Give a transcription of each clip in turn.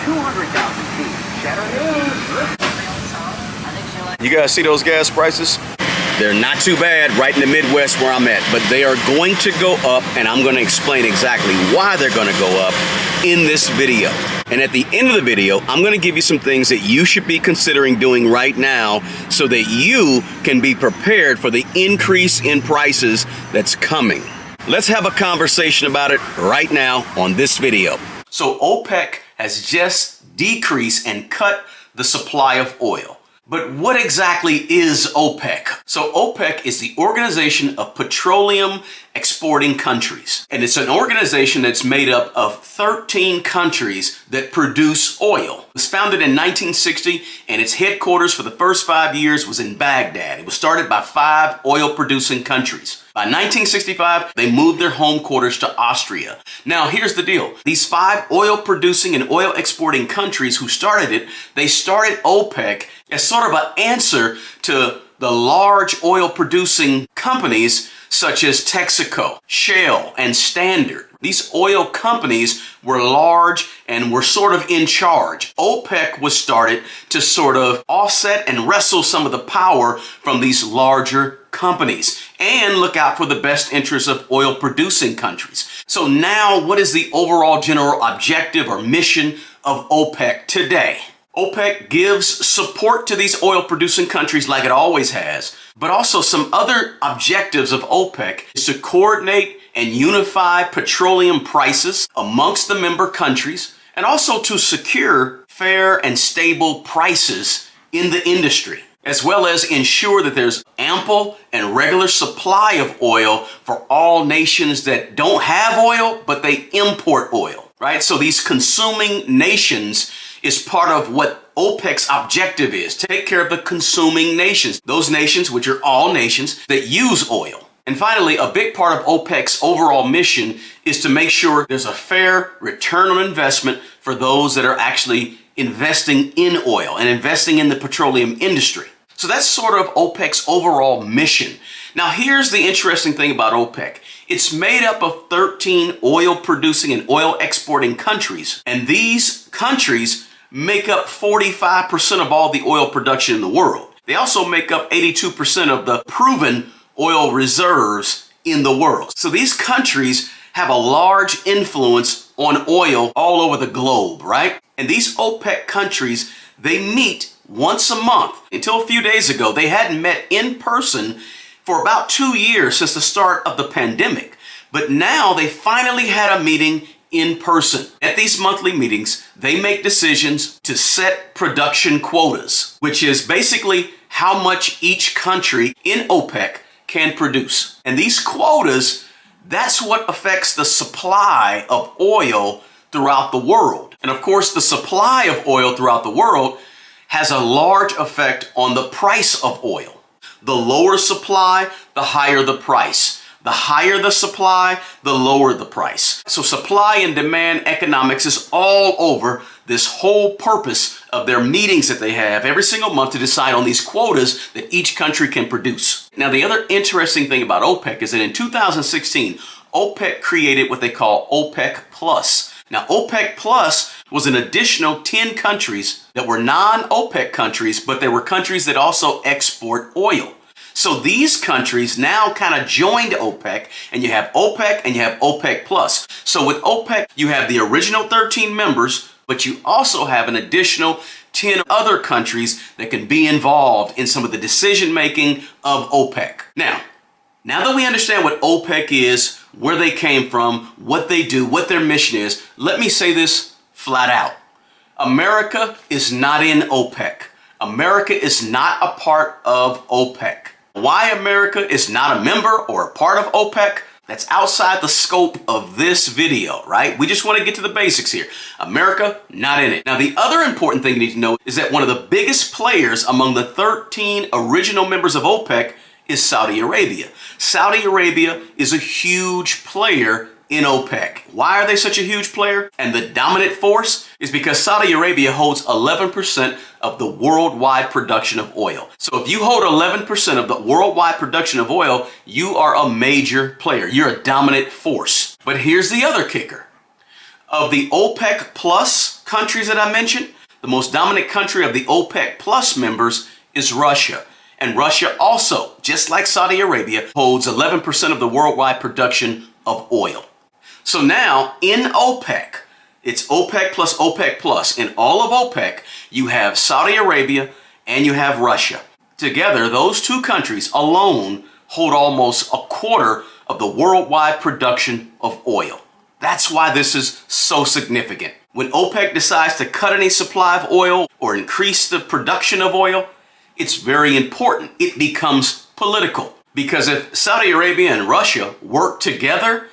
200,000 feet. Cheddar News. You guys see those gas prices? They're not too bad right in the Midwest where I'm at, but they are going to go up, and I'm going to explain exactly why they're going to go up in this video. And at the end of the video, I'm going to give you some things that you should be considering doing right now so that you can be prepared for the increase in prices that's coming. Let's have a conversation about it right now on this video. So OPEC has just decreased and cut the supply of oil. But what exactly is OPEC? So OPEC is the Organization of Petroleum Exporting Countries. And it's an organization that's made up of 13 countries that produce oil. It was founded in 1960, and its headquarters for the first 5 years was in Baghdad. It was started by 5 oil-producing countries. By 1965, they moved their home quarters to Austria. Now, here's the deal. These 5 oil-producing and oil-exporting countries who started it, they started OPEC as sort of an answer to the large oil-producing companies such as Texaco, Shell, and Standard. These oil companies were large and were sort of in charge. OPEC was started to sort of offset and wrestle some of the power from these larger companies and look out for the best interests of oil-producing countries. So now, what is the overall general objective or mission of OPEC today? OPEC gives support to these oil-producing countries like it always has, but also some other objectives of OPEC is to coordinate and unify petroleum prices amongst the member countries, and also to secure fair and stable prices in the industry, as well as ensure that there's ample and regular supply of oil for all nations that don't have oil, but they import oil, right? So these consuming nations is part of what OPEC's objective is, to take care of the consuming nations, those nations which are all nations that use oil. And finally, a big part of OPEC's overall mission is to make sure there's a fair return on investment for those that are actually investing in oil and investing in the petroleum industry. So that's sort of OPEC's overall mission. Now, here's the interesting thing about OPEC. It's made up of 13 oil-producing and oil-exporting countries, and these countries make up 45% of all the oil production in the world. They also make up 82% of the proven oil reserves in the world. So these countries have a large influence on oil all over the globe, right? And these OPEC countries, they meet once a month. Until a few days ago, they hadn't met in person for about 2 years since the start of the pandemic. But now they finally had a meeting in person. At these monthly meetings, they make decisions to set production quotas, which is basically how much each country in OPEC can produce. And these quotas, that's what affects the supply of oil throughout the world. And of course, the supply of oil throughout the world has a large effect on the price of oil. The lower supply, the higher the price. The higher the supply, the lower the price. So supply and demand economics is all over this whole purpose of their meetings that they have every single month to decide on these quotas that each country can produce. Now, the other interesting thing about OPEC is that in 2016, OPEC created what they call OPEC Plus. Now, OPEC Plus was an additional 10 countries that were non-OPEC countries, but they were countries that also export oil. So these countries now kind of joined OPEC, and you have OPEC and you have OPEC Plus. So with OPEC, you have the original 13 members, but you also have an additional 10 other countries that can be involved in some of the decision-making of OPEC. Now that we understand what OPEC is, where they came from, what they do, what their mission is, let me say this flat out. America is not in OPEC. America is not a part of OPEC. Why America is not a member or a part of OPEC, that's outside the scope of this video, right? We just want to get to the basics here. America, not in it. Now, the other important thing you need to know is that one of the biggest players among the 13 original members of OPEC is Saudi Arabia. Saudi Arabia is a huge player in OPEC. Why are they such a huge player? And the dominant force is because Saudi Arabia holds 11% of the worldwide production of oil. So if you hold 11% of the worldwide production of oil, you are a major player. You're a dominant force. But here's the other kicker. Of the OPEC Plus countries that I mentioned, the most dominant country of the OPEC Plus members is Russia. And Russia also, just like Saudi Arabia, holds 11% of the worldwide production of oil. So now in OPEC, it's OPEC plus OPEC plus. In all of OPEC, you have Saudi Arabia and you have Russia. Together, those two countries alone hold almost a quarter of the worldwide production of oil. That's why this is so significant. When OPEC decides to cut any supply of oil or increase the production of oil, it's very important. It becomes political. Because if Saudi Arabia and Russia work together,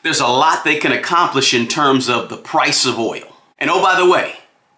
there's a lot they can accomplish in terms of the price of oil. And oh, by the way,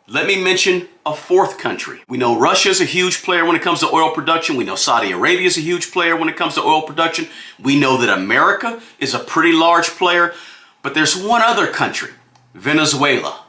let me mention a fourth country. We know Russia is a huge player when it comes to oil production. We know Saudi Arabia is a huge player when it comes to oil production. We know that America is a pretty large player. But there's one other country, Venezuela.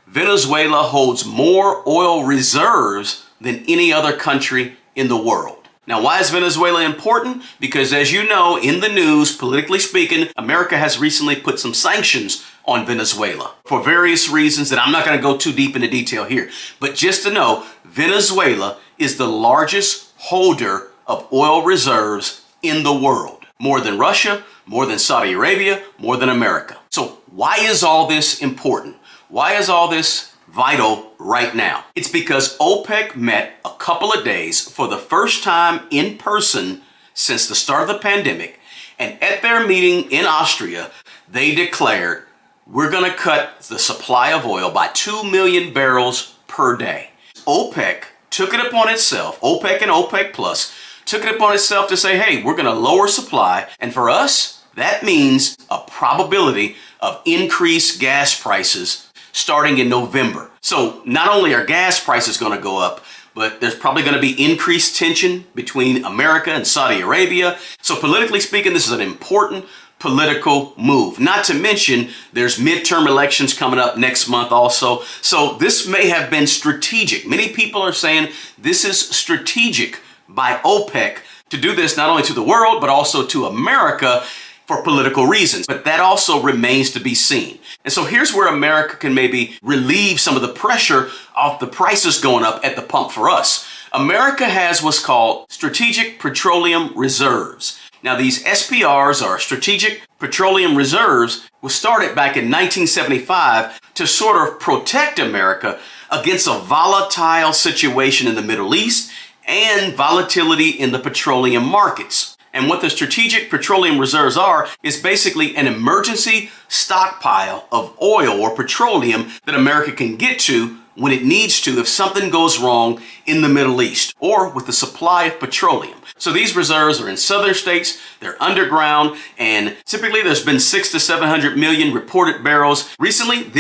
Venezuela holds more oil reserves than any other country in the world. Now, why is Venezuela important? Because as you know, in the news, politically speaking, America has recently put some sanctions on Venezuela for various reasons that I'm not going to go too deep into detail here. But just to know, Venezuela is the largest holder of oil reserves in the world. More than Russia, more than Saudi Arabia, more than America. So why is all this important? Why is all this vital right now? It's because OPEC met a couple of days for the first time in person since the start of the pandemic. And at their meeting in Austria, they declared, we're going to cut the supply of oil by 2 million barrels per day. OPEC took it upon itself, OPEC and OPEC Plus, took it upon itself to say, hey, we're going to lower supply. And for us, that means a probability of increased gas prices starting in November. So not only are gas prices going to go up, but there's probably going to be increased tension between America and Saudi Arabia. So politically speaking, this is an important political move. Not to mention, there's midterm elections coming up next month also. So this may have been strategic. Many people are saying this is strategic by OPEC to do this not only to the world, but also to America for political reasons. But that also remains to be seen. And so here's where America can maybe relieve some of the pressure of the prices going up at the pump for us. America has what's called Strategic Petroleum Reserves. Now, these SPRs, or Strategic Petroleum Reserves, was started back in 1975 to sort of protect America against a volatile situation in the Middle East and volatility in the petroleum markets. And what the Strategic Petroleum Reserves are is basically an emergency stockpile of oil or petroleum that America can get to when it needs to if something goes wrong in the Middle East or with the supply of petroleum. So these reserves are in southern states, they're underground, and typically there's been 600 to 700 million reported barrels. Recently,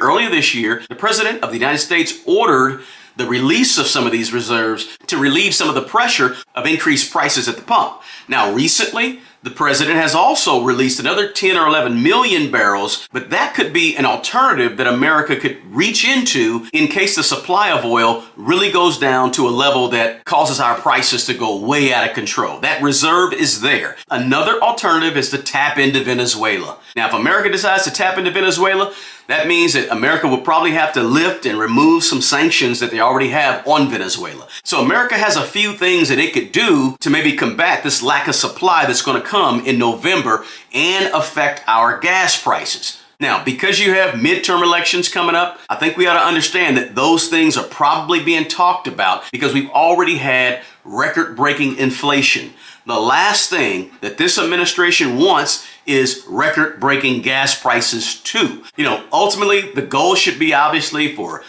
earlier this year, the President of the United States ordered the release of some of these reserves to relieve some of the pressure of increased prices at the pump. Now, recently, the president has also released another 10 or 11 million barrels, but that could be an alternative that America could reach into in case the supply of oil really goes down to a level that causes our prices to go way out of control. That reserve is there. Another alternative is to tap into Venezuela. Now, if America decides to tap into Venezuela, that means that America will probably have to lift and remove some sanctions that they already have on Venezuela. So America has a few things that it could do to maybe combat this lack of supply that's going to come in November and affect our gas prices. Now, because you have midterm elections coming up, I think we ought to understand that those things are probably being talked about because we've already had record-breaking inflation. The last thing that this administration wants is record-breaking gas prices too. Ultimately, the goal should be obviously for,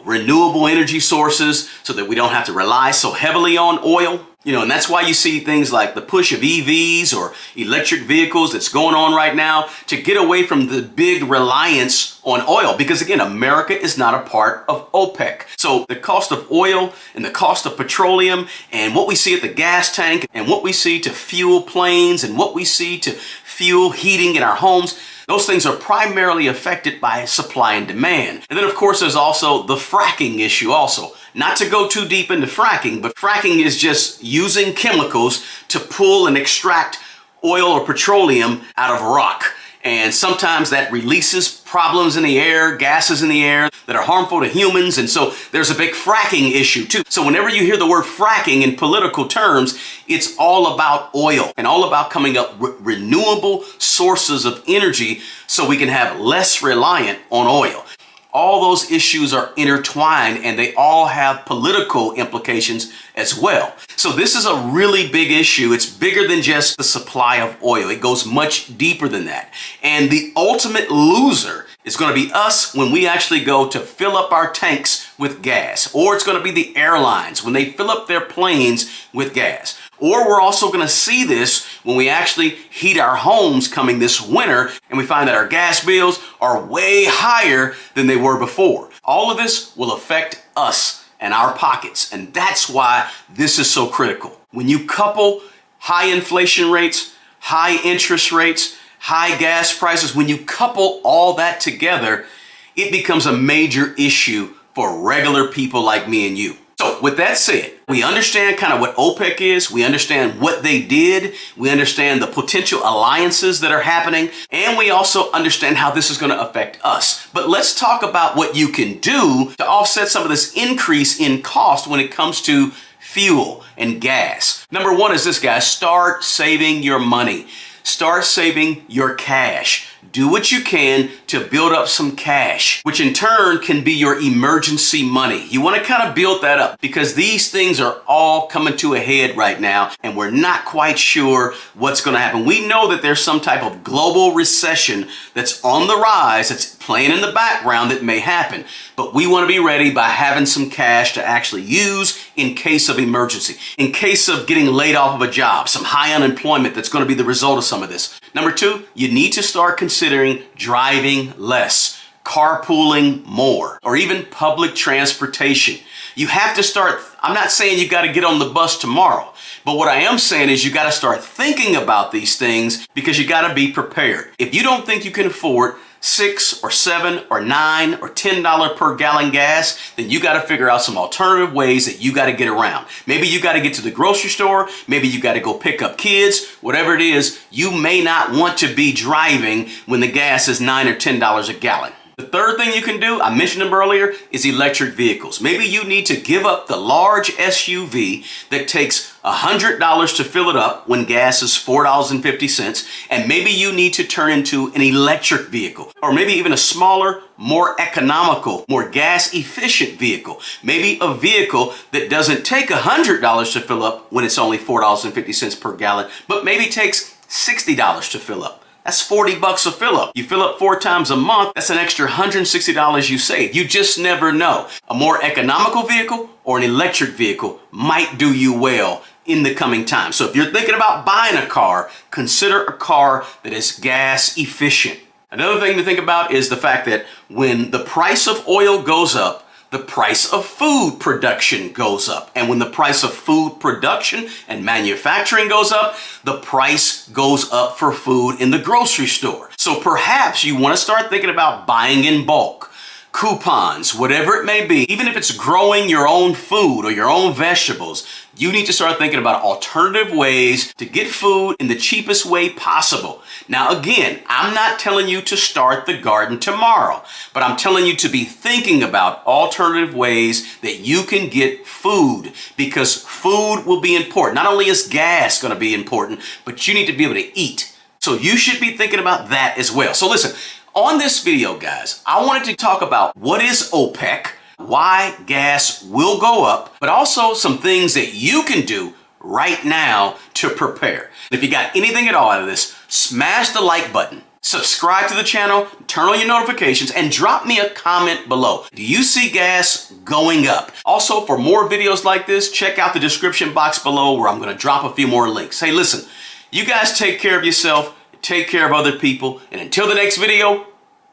renewable energy sources so that we don't have to rely so heavily on oil. And that's why you see things like the push of EVs or electric vehicles that's going on right now to get away from the big reliance on oil. Because again, America is not a part of OPEC. So the cost of oil and the cost of petroleum and what we see at the gas tank and what we see to fuel planes and what we see to fuel heating in our homes, those things are primarily affected by supply and demand. And then of course there's also the fracking issue also. Not to go too deep into fracking, but fracking is just using chemicals to pull and extract oil or petroleum out of rock. And sometimes that releases problems in the air, gases in the air that are harmful to humans. And so there's a big fracking issue too. So whenever you hear the word fracking in political terms, it's all about oil and all about coming up with renewable sources of energy so we can have less reliant on oil. All those issues are intertwined and they all have political implications as well. So this is a really big issue. It's bigger than just the supply of oil. It goes much deeper than that. And the ultimate loser is going to be us when we actually go to fill up our tanks with gas. Or it's going to be the airlines when they fill up their planes with gas. Or we're also going to see this when we actually heat our homes coming this winter and we find that our gas bills are way higher than they were before. All of this will affect us and our pockets, and that's why this is so critical. When you couple high inflation rates, high interest rates, high gas prices, when you couple all that together, it becomes a major issue for regular people like me and you. So with that said, we understand kind of what OPEC is, we understand what they did, we understand the potential alliances that are happening, and we also understand how this is going to affect us. But let's talk about what you can do to offset some of this increase in cost when it comes to fuel and gas. Number one is this, guys: start saving your money. Start saving your cash. Do what you can to build up some cash, which in turn can be your emergency money. You want to kind of build that up because these things are all coming to a head right now and we're not quite sure what's going to happen. We know that there's some type of global recession that's on the rise, that's playing in the background that may happen. But we want to be ready by having some cash to actually use in case of emergency, in case of getting laid off of a job, some high unemployment that's going to be the result of some of this. Number two, you need to start considering driving less, carpooling more, or even public transportation. You have to start, I'm not saying you got to get on the bus tomorrow, but what I am saying is you got to start thinking about these things because you got to be prepared. If you don't think you can afford $6 or $7 or $9 or $10 per gallon gas, then you got to figure out some alternative ways that you got to get around. Maybe you got to get to the grocery store. Maybe you got to go pick up kids. Whatever it is, you may not want to be driving when the gas is $9 or $10 a gallon. The third thing you can do, I mentioned them earlier, is electric vehicles. Maybe you need to give up the large SUV that takes $100 to fill it up when gas is $4.50, and maybe you need to turn into an electric vehicle, or maybe even a smaller, more economical, more gas efficient vehicle. Maybe a vehicle that doesn't take $100 to fill up when it's only $4.50 per gallon, but maybe takes $60 to fill up. That's $40 a fill up. You fill up 4 times a month, that's an extra $160 you save. You just never know. A more economical vehicle or an electric vehicle might do you well in the coming time. So if you're thinking about buying a car, consider a car that is gas efficient. Another thing to think about is the fact that when the price of oil goes up, the price of food production goes up. And when the price of food production and manufacturing goes up, the price goes up for food in the grocery store. So perhaps you want to start thinking about buying in bulk, coupons, whatever it may be. Even if it's growing your own food or your own vegetables, you need to start thinking about alternative ways to get food in the cheapest way possible. Now, again, I'm not telling you to start the garden tomorrow, but I'm telling you to be thinking about alternative ways that you can get food, because food will be important. Not only is gas going to be important, but you need to be able to eat. So you should be thinking about that as well. So listen, on this video, guys, I wanted to talk about what is OPEC, why gas will go up, but also some things that you can do right now to prepare. If you got anything at all out of this, smash the like button, subscribe to the channel, turn on your notifications, and drop me a comment below. Do you see gas going up? Also, for more videos like this, check out the description box below where I'm going to drop a few more links. Hey, listen, you guys take care of yourself, take care of other people, and until the next video,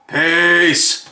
peace.